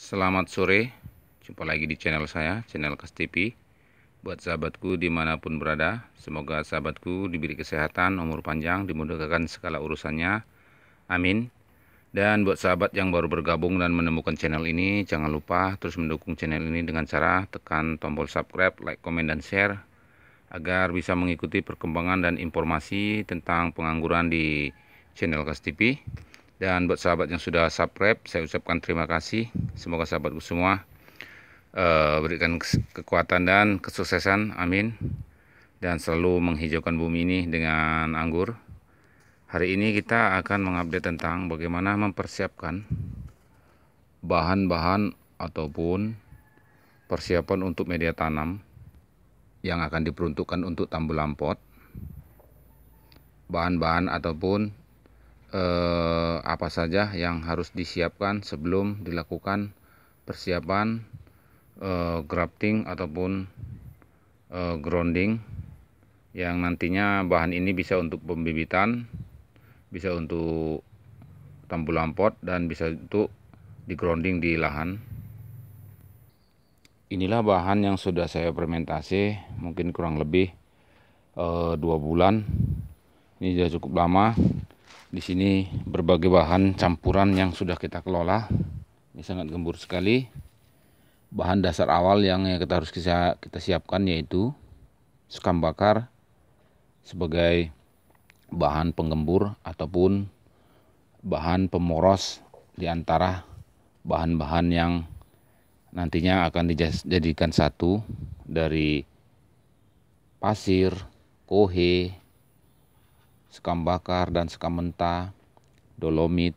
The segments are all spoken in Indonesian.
Selamat sore, jumpa lagi di channel saya, channel Kas TV. Buat sahabatku dimanapun berada, semoga sahabatku diberi kesehatan, umur panjang, dimudahkan segala urusannya, amin. Dan buat sahabat yang baru bergabung dan menemukan channel ini, jangan lupa terus mendukung channel ini dengan cara tekan tombol subscribe, like, komen, dan share, agar bisa mengikuti perkembangan dan informasi tentang pengangguran di channel Kas TV. Dan buat sahabat yang sudah subscribe, saya ucapkan terima kasih. Semoga sahabatku semua berikan kekuatan dan kesuksesan, amin. Dan selalu menghijaukan bumi ini dengan anggur. Hari ini kita akan mengupdate tentang bagaimana mempersiapkan bahan-bahan ataupun persiapan untuk media tanam yang akan diperuntukkan untuk tambulan pot. Bahan-bahan ataupun apa saja yang harus disiapkan sebelum dilakukan persiapan grafting ataupun grounding, yang nantinya bahan ini bisa untuk pembibitan, bisa untuk tambulan pot, dan bisa untuk di grounding di lahan. Inilah bahan yang sudah saya fermentasi mungkin kurang lebih 2 bulan. Ini sudah cukup lama. Di sini berbagai bahan campuran yang sudah kita kelola. Ini sangat gembur sekali. Bahan dasar awal yang kita harus kita siapkan yaitu sekam bakar sebagai bahan penggembur ataupun bahan pemoros di antara bahan-bahan yang nantinya akan dijadikan satu dari pasir, kohe, sekam bakar dan sekam mentah, dolomit,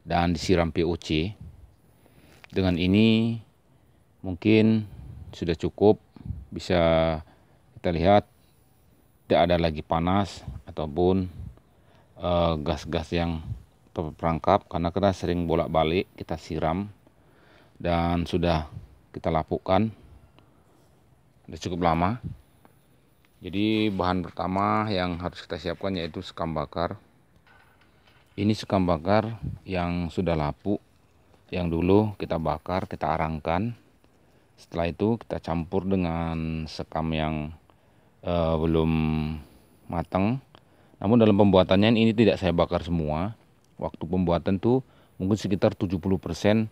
dan disiram POC. Dengan ini mungkin sudah cukup, bisa kita lihat tidak ada lagi panas ataupun gas-gas yang terperangkap, karena kita sering bolak-balik kita siram dan sudah kita lapukan sudah cukup lama. Jadi bahan pertama yang harus kita siapkan yaitu sekam bakar. Ini sekam bakar yang sudah lapuk, yang dulu kita bakar, kita arangkan. Setelah itu kita campur dengan sekam yang belum matang. Namun dalam pembuatannya ini tidak saya bakar semua. Waktu pembuatan tuh mungkin sekitar 70%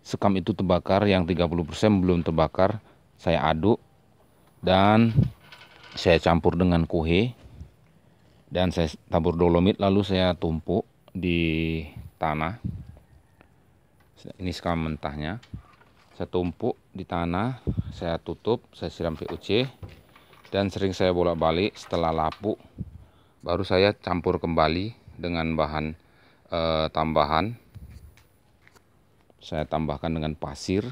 sekam itu terbakar, yang 30% belum terbakar. Saya aduk dan saya campur dengan kohe dan saya tabur dolomit, lalu saya tumpuk di tanah. Ini sekam mentahnya, saya tumpuk di tanah, saya tutup, saya siram POC dan sering saya bolak-balik. Setelah lapuk baru saya campur kembali dengan bahan tambahan. Saya tambahkan dengan pasir,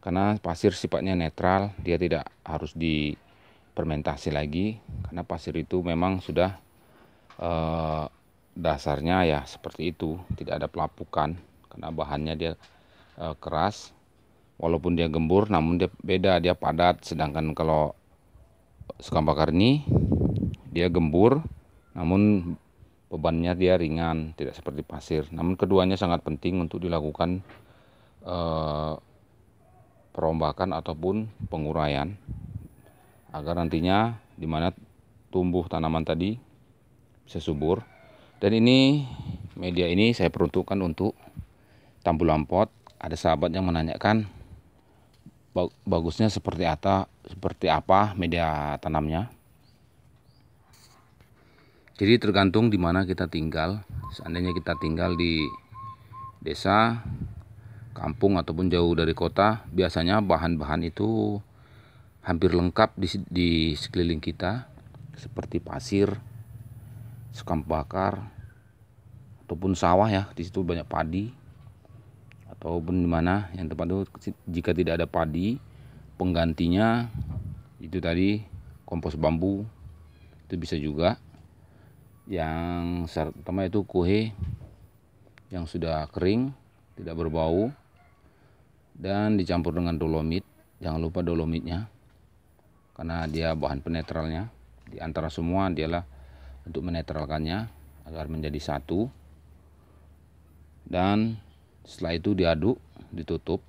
karena pasir sifatnya netral, dia tidak harus fermentasi lagi, karena pasir itu memang sudah dasarnya ya seperti itu, tidak ada pelapukan, karena bahannya dia keras, walaupun dia gembur namun dia beda, dia padat. Sedangkan kalau sekam bakar ini dia gembur namun bebannya dia ringan, tidak seperti pasir. Namun keduanya sangat penting untuk dilakukan perombakan ataupun penguraian, agar nantinya dimana tumbuh tanaman tadi bisa subur. Dan ini media ini saya peruntukkan untuk tambulan pot. Ada sahabat yang menanyakan bagusnya seperti apa media tanamnya. Jadi tergantung di mana kita tinggal. Seandainya kita tinggal di desa, kampung ataupun jauh dari kota, biasanya bahan-bahan itu hampir lengkap di sekeliling kita, seperti pasir, sekam bakar, ataupun sawah ya, di situ banyak padi. Ataupun di mana yang tempat itu jika tidak ada padi, penggantinya itu tadi kompos bambu, itu bisa juga. Yang syarat utama itu kohe yang sudah kering, tidak berbau, dan dicampur dengan dolomit. Jangan lupa dolomitnya, karena dia bahan penetralnya. Di antara semua dialah untuk menetralkannya agar menjadi satu. Dan setelah itu diaduk ditutup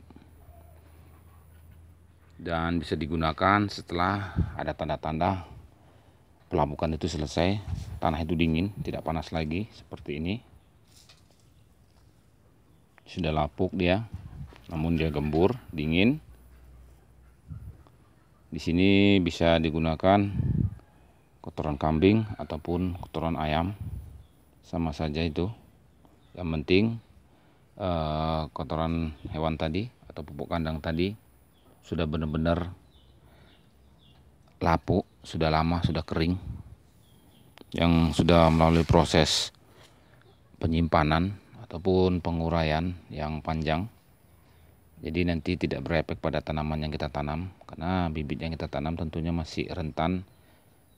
dan bisa digunakan setelah ada tanda-tanda pelapukan itu selesai, tanah itu dingin, tidak panas lagi seperti ini. Sudah lapuk dia, namun dia gembur, dingin. Di sini bisa digunakan kotoran kambing ataupun kotoran ayam, sama saja itu. Yang penting kotoran hewan tadi atau pupuk kandang tadi sudah benar-benar lapuk, sudah lama, sudah kering, yang sudah melalui proses penyimpanan ataupun penguraian yang panjang. Jadi nanti tidak berefek pada tanaman yang kita tanam, karena bibit yang kita tanam tentunya masih rentan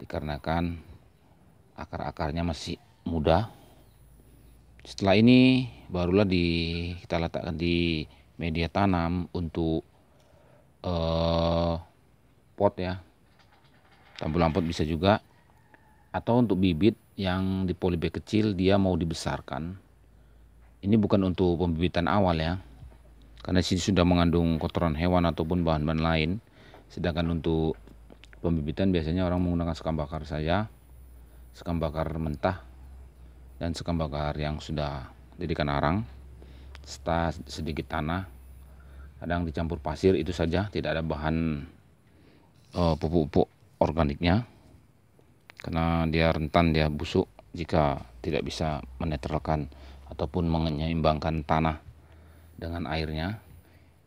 dikarenakan akar-akarnya masih muda. Setelah ini barulah kita letakkan di media tanam untuk pot ya, tambul lampot bisa juga, atau untuk bibit yang di polybag kecil dia mau dibesarkan. Ini bukan untuk pembibitan awal ya, karena sini sudah mengandung kotoran hewan ataupun bahan-bahan lain. Sedangkan untuk pembibitan biasanya orang menggunakan sekam bakar saja, sekam bakar mentah dan sekam bakar yang sudah dijadikan arang, serta sedikit tanah, kadang dicampur pasir, itu saja, tidak ada bahan pupuk-pupuk organiknya, karena dia rentan, dia busuk jika tidak bisa menetralkan ataupun menyeimbangkan tanah dengan airnya.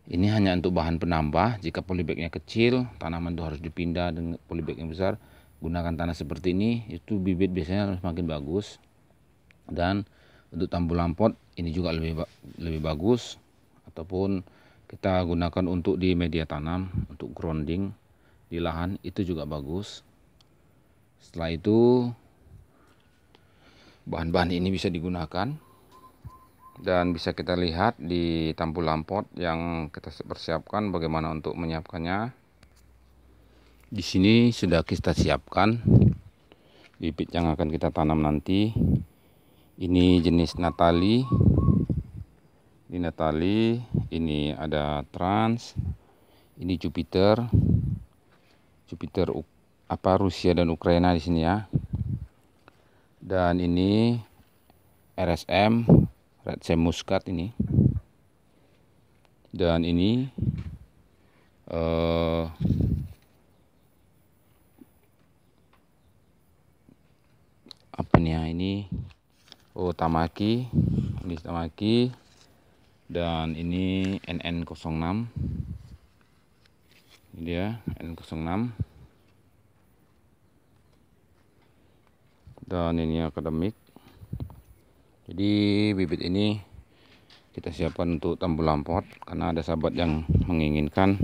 Ini hanya untuk bahan penambah. Jika polybagnya kecil, tanaman itu harus dipindah dengan polybag yang besar, gunakan tanah seperti ini, itu bibit biasanya semakin bagus. Dan untuk tambul lampot ini juga lebih bagus, ataupun kita gunakan untuk di media tanam, untuk grounding di lahan, itu juga bagus. Setelah itu bahan-bahan ini bisa digunakan dan bisa kita lihat di tambul lampot yang kita persiapkan bagaimana untuk menyiapkannya. Di sini sudah kita siapkan bibit yang akan kita tanam nanti. Ini jenis Natali. Ini Natali, ini ada Trans, ini Jupiter Rusia dan Ukraina di sini ya. Dan ini RSM, Red Sam Muscat ini. Dan ini apa nih ya, ini Tamaki, ini Tamaki, dan ini NN06, ini dia NN06, dan ini akademik. Jadi bibit ini kita siapkan untuk tambul lampot, karena ada sahabat yang menginginkan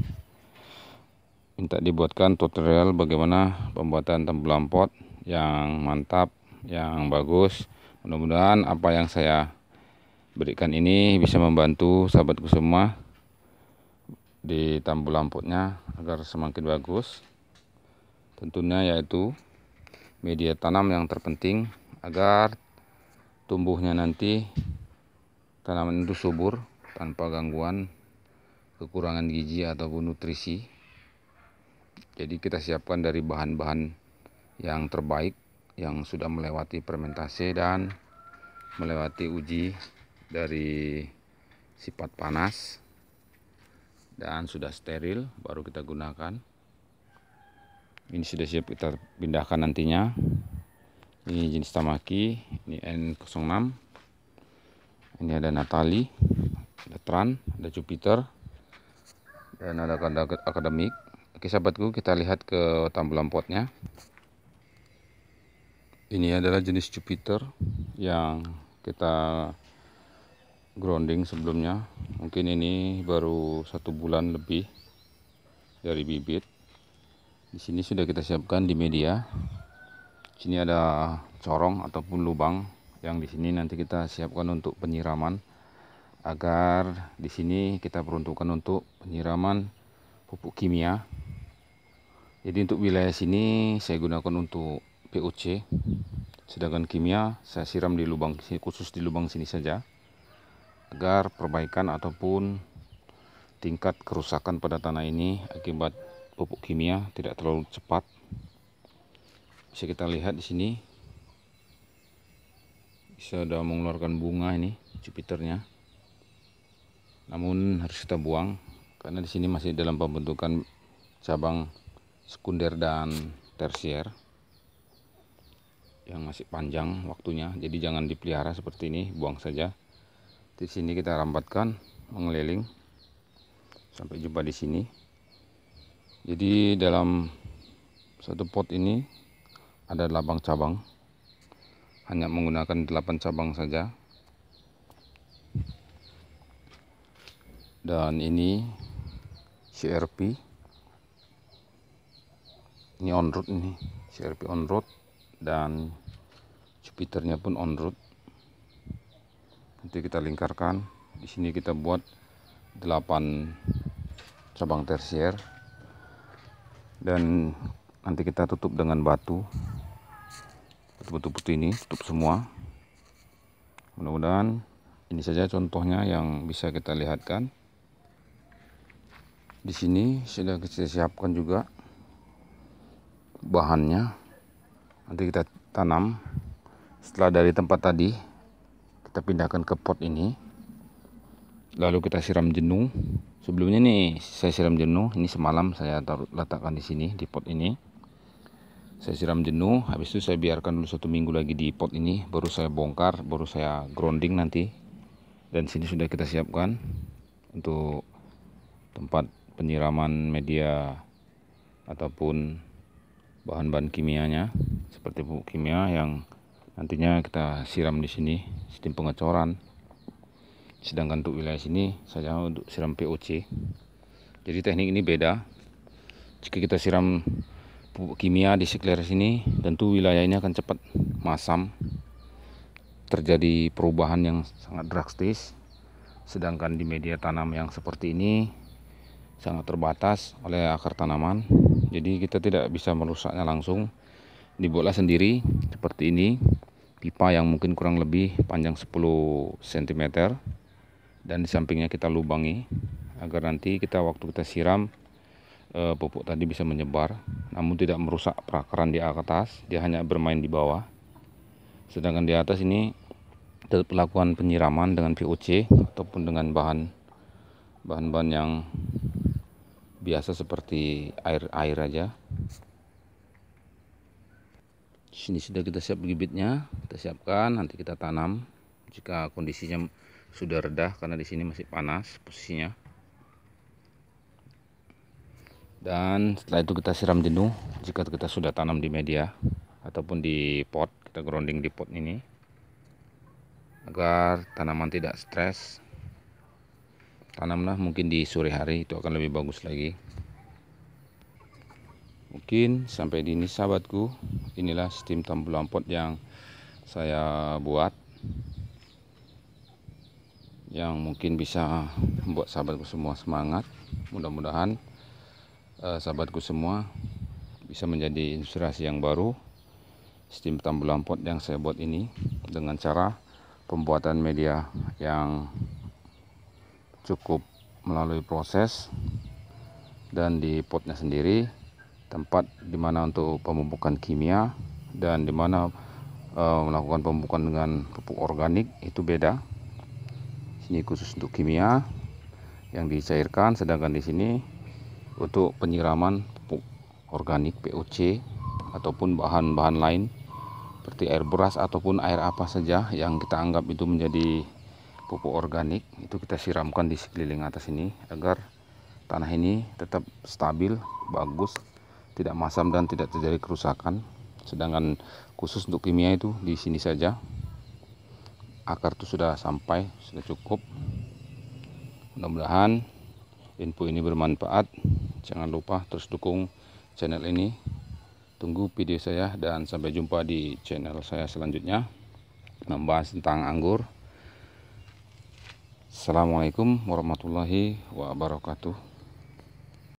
minta dibuatkan tutorial bagaimana pembuatan tambul lampot yang mantap, yang bagus. Mudah-mudahan apa yang saya berikan ini bisa membantu sahabatku semua di tambul lampotnya agar semakin bagus. Tentunya yaitu media tanam yang terpenting agar tumbuhnya nanti tanaman itu subur tanpa gangguan kekurangan gizi ataupun nutrisi. Jadi kita siapkan dari bahan-bahan yang terbaik, yang sudah melewati fermentasi dan melewati uji dari sifat panas dan sudah steril, baru kita gunakan. Ini sudah siap kita pindahkan nantinya. Ini jenis Tamaki, ini N06, ini ada Natali, ada Tran, ada Jupiter, dan ada akademik. Oke sahabatku, kita lihat ke tambul lampotnya. Ini adalah jenis Jupiter yang kita grounding sebelumnya. Mungkin ini baru 1 bulan lebih dari bibit. Di sini sudah kita siapkan di media. Sini ada corong ataupun lubang yang di sini nanti kita siapkan untuk penyiraman, agar di sini kita peruntukkan untuk penyiraman pupuk kimia. Jadi untuk wilayah sini saya gunakan untuk POC, sedangkan kimia saya siram di lubang, khusus di lubang sini saja, agar perbaikan ataupun tingkat kerusakan pada tanah ini akibat pupuk kimia tidak terlalu cepat. Bisa kita lihat di sini, bisa sudah mengeluarkan bunga ini Jupiternya. Namun harus kita buang karena di sini masih dalam pembentukan cabang sekunder dan tersier yang masih panjang waktunya. Jadi jangan dipelihara seperti ini, buang saja. Di sini kita rambatkan mengeliling sampai jumpa di sini. Jadi dalam satu pot ini ada 8 cabang, hanya menggunakan 8 cabang saja. Dan ini CRP, ini on root, ini CRP on root, dan Jupiternya pun on root. Nanti kita lingkarkan. Di sini kita buat 8 cabang tersier dan nanti kita tutup dengan batu putih ini, tutup semua. Mudah-mudahan ini saja contohnya yang bisa kita lihatkan. Di sini sudah kita siapkan juga bahannya. Nanti kita tanam. Setelah dari tempat tadi kita pindahkan ke pot ini, lalu kita siram jenuh. Sebelumnya nih saya siram jenuh, ini semalam saya letakkan di sini di pot ini. Saya siram jenuh, habis itu saya biarkan dulu 1 minggu lagi di pot ini, baru saya bongkar, baru saya grounding nanti. Dan sini sudah kita siapkan untuk tempat penyiraman media ataupun bahan-bahan kimianya seperti pupuk kimia yang nantinya kita siram di sini, sistem pengecoran. Sedangkan untuk wilayah sini saya untuk siram POC. Jadi teknik ini beda. Jika kita siram pupuk kimia di sekeliling sini, tentu wilayah ini akan cepat masam, terjadi perubahan yang sangat drastis. Sedangkan di media tanam yang seperti ini sangat terbatas oleh akar tanaman, jadi kita tidak bisa merusaknya langsung. Dibuatlah sendiri seperti ini, pipa yang mungkin kurang lebih panjang 10 cm, dan di sampingnya kita lubangi agar nanti waktu kita siram pupuk tadi bisa menyebar, namun tidak merusak perakaran di atas, dia hanya bermain di bawah. Sedangkan di atas ini tetap lakukan penyiraman dengan VOC ataupun dengan bahan-bahan yang biasa seperti air aja. Di sini sudah kita siap bibitnya, kita siapkan, nanti kita tanam jika kondisinya sudah reda karena di sini masih panas posisinya. Dan setelah itu kita siram jenuh jika kita sudah tanam di media ataupun di pot, kita grounding di pot ini agar tanaman tidak stres. Tanamlah mungkin di sore hari, itu akan lebih bagus lagi. Mungkin sampai di ini sahabatku, inilah sistem tambulan pot yang saya buat, yang mungkin bisa membuat sahabatku semua semangat. Mudah-mudahan sahabatku semua bisa menjadi inspirasi yang baru. Sistem tambulan pot yang saya buat ini dengan cara pembuatan media yang cukup melalui proses, dan di potnya sendiri tempat dimana untuk pemupukan kimia dan dimana melakukan pemupukan dengan pupuk organik itu beda. Sini khusus untuk kimia yang dicairkan, sedangkan di sini untuk penyiraman pupuk organik POC ataupun bahan-bahan lain seperti air beras ataupun air apa saja yang kita anggap itu menjadi pupuk organik, itu kita siramkan di sekeliling atas ini agar tanah ini tetap stabil, bagus, tidak masam dan tidak terjadi kerusakan. Sedangkan khusus untuk kimia itu di sini saja, akar itu sudah sampai, sudah cukup. Mudah-mudahan info ini bermanfaat. Jangan lupa terus dukung channel ini, tunggu video saya, dan sampai jumpa di channel saya selanjutnya membahas tentang anggur. Assalamualaikum warahmatullahi wabarakatuh.